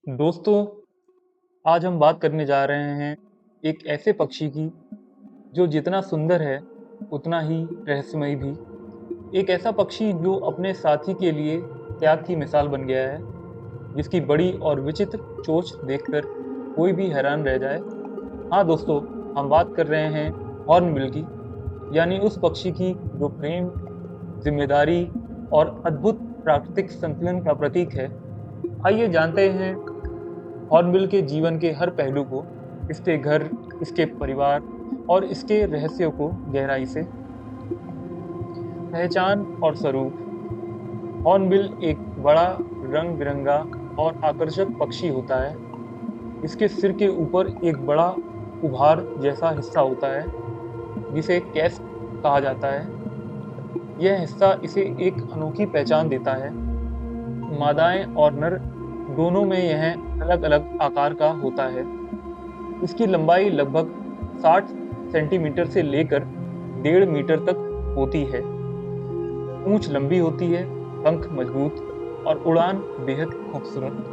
दोस्तों, आज हम बात करने जा रहे हैं एक ऐसे पक्षी की जो जितना सुंदर है उतना ही रहस्यमयी भी। एक ऐसा पक्षी जो अपने साथी के लिए त्याग की मिसाल बन गया है, जिसकी बड़ी और विचित्र चोंच देखकर कोई भी हैरान रह जाए। हाँ दोस्तों, हम बात कर रहे हैं हॉर्नबिल की, यानी उस पक्षी की जो प्रेम, जिम्मेदारी और अद्भुत प्राकृतिक संतुलन का प्रतीक है। आइए जानते हैं हॉर्नबिल के जीवन के हर पहलू को, इसके घर, इसके परिवार और इसके रहस्यों को गहराई से। पहचान और स्वरूप। हॉर्नबिल एक बड़ा, रंग-बिरंगा और आकर्षक पक्षी होता है। इसके सिर के ऊपर एक बड़ा उभार जैसा हिस्सा होता है, जिसे कैस्प कहा जाता है। यह हिस्सा इसे एक अनोखी पहचान देता है। मादाएं और नर दोनों में यह अलग-अलग आकार का होता है। इसकी लंबाई लगभग 60 सेंटीमीटर से लेकर 1.5 मीटर तक होती है। पूंछ लंबी होती है, पंख मजबूत और उड़ान बेहद खूबसूरत।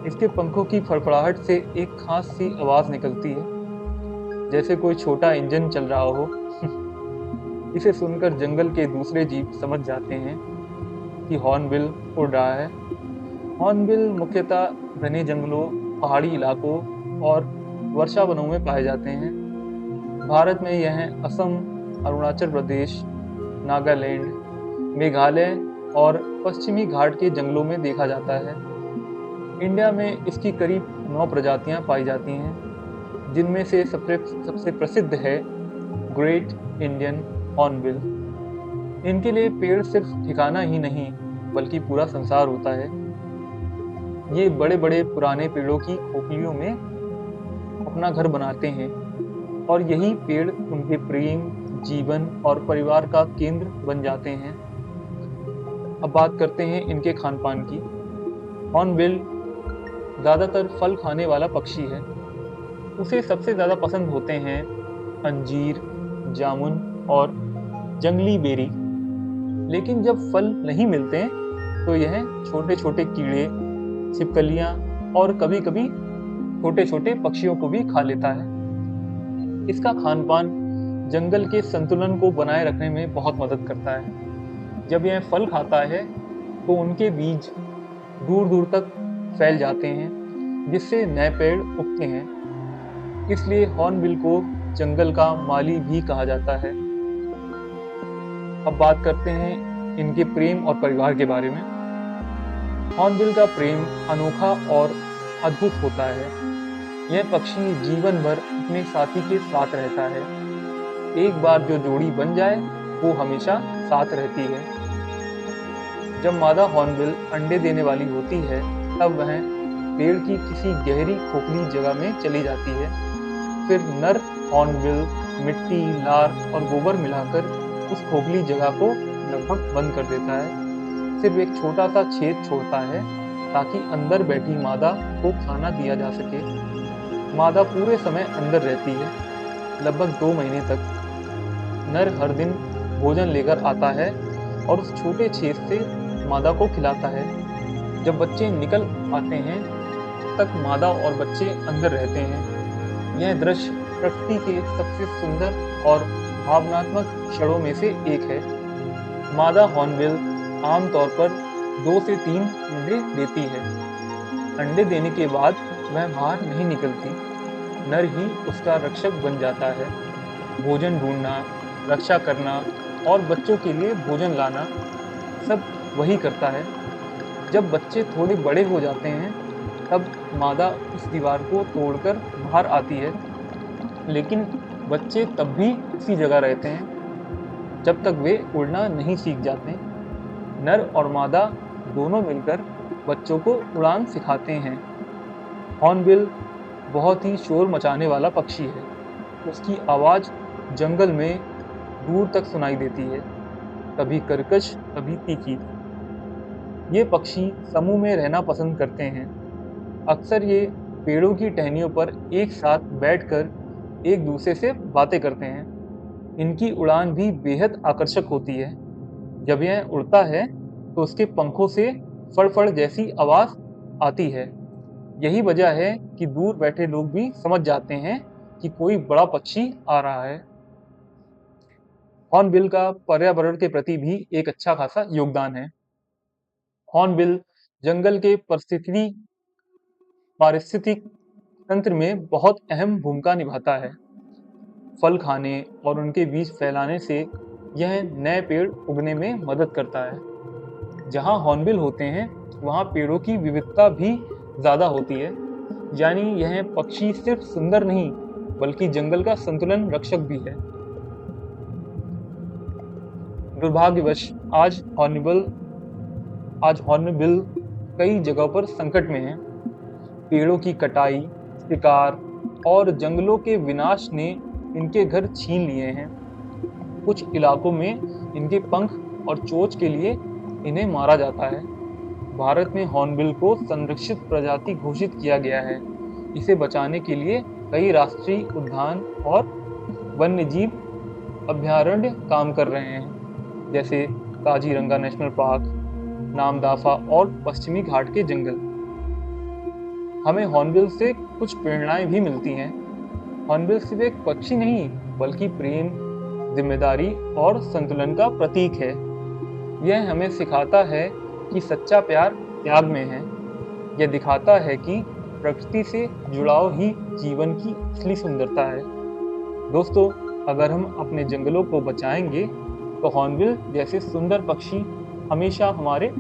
इसके पंखों की फड़फड़ाहट से एक खास सी आवाज निकलती है, जैसे कोई छोटा इंजन चल रहा हो। इसे सुनकर जंगल के दूसरे जीव समझ जाते हैं कि हॉर्नबिल उड़ रहा है। हॉर्नबिल मुख्यतः घने जंगलों, पहाड़ी इलाकों और वर्षा वनों में पाए जाते हैं। भारत में यह असम, अरुणाचल प्रदेश, नागालैंड, मेघालय और पश्चिमी घाट के जंगलों में देखा जाता है। इंडिया में इसकी करीब 9 प्रजातियां पाई जाती हैं, जिनमें से सबसे प्रसिद्ध है ग्रेट इंडियन हॉर्नबिल। इनके लिए पेड़ सिर्फ ठिकाना ही नहीं, बल्कि पूरा संसार होता है। ये बड़े-बड़े पुराने पेड़ों की खोखलियों में अपना घर बनाते हैं और यही पेड़ उनके प्रेम, जीवन और परिवार का केंद्र बन जाते हैं। अब बात करते हैं इनके खान-पान की। हॉर्नबिल ज़्यादातर फल खाने वाला पक्षी है। उसे सबसे ज़्यादा पसंद होते हैं अंजीर, जामुन और जंगली बेरी। लेकिन जब फल नहीं मिलते तो यह छोटे-छोटे कीड़े, छिपकलियां और कभी-कभी छोटे-छोटे पक्षियों को भी खा लेता है। इसका खान-पान जंगल के संतुलन को बनाए रखने में बहुत मदद करता है। जब यह फल खाता है तो उनके बीज दूर-दूर तक फैल जाते हैं, जिससे नए पेड़ उगते हैं। इसलिए हॉर्नबिल को जंगल का माली भी कहा जाता है। अब बात करते हैं इनके प्रेम और परिवार के बारे में। हॉर्नबिल का प्रेम अनोखा और अद्भुत होता है। यह पक्षी जीवन भर अपने साथी के साथ रहता है। एक बार जो जोड़ी बन जाए, वो हमेशा साथ रहती है। जब मादा हॉर्नबिल अंडे देने वाली होती है, तब वह पेड़ की किसी गहरी खोखली जगह में चली जाती है। फिर नर हॉर्नबिल मिट्टी, लार और गोबर मिलाकर उस खोखली जगह को लगभग बंद कर देता है। सिर्फ एक छोटा सा छेद छोड़ता है ताकि अंदर बैठी मादा को खाना दिया जा सके। मादा पूरे समय अंदर रहती है, लगभग 2 महीने तक। नर हर दिन भोजन लेकर आता है और उस छोटे छेद से मादा को खिलाता है। जब बच्चे निकल आते हैं तब तक मादा और बच्चे अंदर रहते हैं। यह दृश्य प्रकृति के सबसे सुंदर और भावनात्मक क्षणों में से एक है। मादा हॉर्नबिल आमतौर पर 2 से 3 अंडे देती है। अंडे देने के बाद वह बाहर नहीं निकलती। नर ही उसका रक्षक बन जाता है। भोजन ढूंढना, रक्षा करना और बच्चों के लिए भोजन लाना सब वही करता है। जब बच्चे थोड़े बड़े हो जाते हैं, तब मादा उस दीवार को तोड़कर बाहर आती है, लेकिन बच्चे तब भी उसी जगह रहते हैं जब तक वे उड़ना नहीं सीख जाते। नर और मादा दोनों मिलकर बच्चों को उड़ान सिखाते हैं। हॉर्नबिल बहुत ही शोर मचाने वाला पक्षी है। उसकी आवाज़ जंगल में दूर तक सुनाई देती है, कभी कर्कश, कभी तीखी। ये पक्षी समूह में रहना पसंद करते हैं। अक्सर ये पेड़ों की टहनियों पर एक साथ बैठकर एक दूसरे से बातें करते हैं। इनकी उड़ान भी बेहद आकर्षक होती है। जब यह उड़ता है तो उसके पंखों से फड़-फड़ जैसी आवाज़ आती है। यही वजह है कि दूर बैठे लोग भी समझ जाते हैं कि कोई बड़ा पक्षी आ रहा है। हॉर्नबिल का पर्यावरण के प्रति भी एक अच्छा खासा योगदान है। हॉर्नबिल जंगल के पारिस्थितिक तंत्र में बहुत अहम भूमिका निभाता है। फल खाने और उनके बीज फैलाने से यह नए पेड़ उगने में मदद करता है। जहाँ हॉर्नबिल होते हैं वहाँ पेड़ों की विविधता भी ज़्यादा होती है। यानी यह पक्षी सिर्फ सुंदर नहीं बल्कि जंगल का संतुलन रक्षक भी है। दुर्भाग्यवश आज हॉर्नबिल कई जगहों पर संकट में है। पेड़ों की कटाई, शिकार और जंगलों के विनाश ने इनके घर छीन लिए हैं। कुछ इलाकों में इनके पंख और चोंच के लिए इन्हें मारा जाता है। भारत में हॉर्नबिल को संरक्षित प्रजाति घोषित किया गया है। इसे बचाने के लिए कई राष्ट्रीय उद्यान और वन्यजीव अभयारण्य काम कर रहे हैं, जैसे काजीरंगा नेशनल पार्क, नामदफा और पश्चिमी घाट के जंगल। हमें हॉर्नबिल से कुछ प्रेरणाएं भी मिलती हैं। हॉर्नबिल सिर्फ एक पक्षी नहीं बल्कि प्रेम, जिम्मेदारी और संतुलन का प्रतीक है। यह हमें सिखाता है कि सच्चा प्यार त्याग में है। यह दिखाता है कि प्रकृति से जुड़ाव ही जीवन की असली सुंदरता है। दोस्तों, अगर हम अपने जंगलों को बचाएंगे तो हॉर्नबिल जैसे सुंदर पक्षी हमेशा हमारे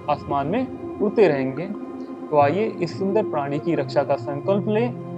आसमान में उड़ते रहेंगे। तो आइए इस सुंदर प्राणी की रक्षा का संकल्प लें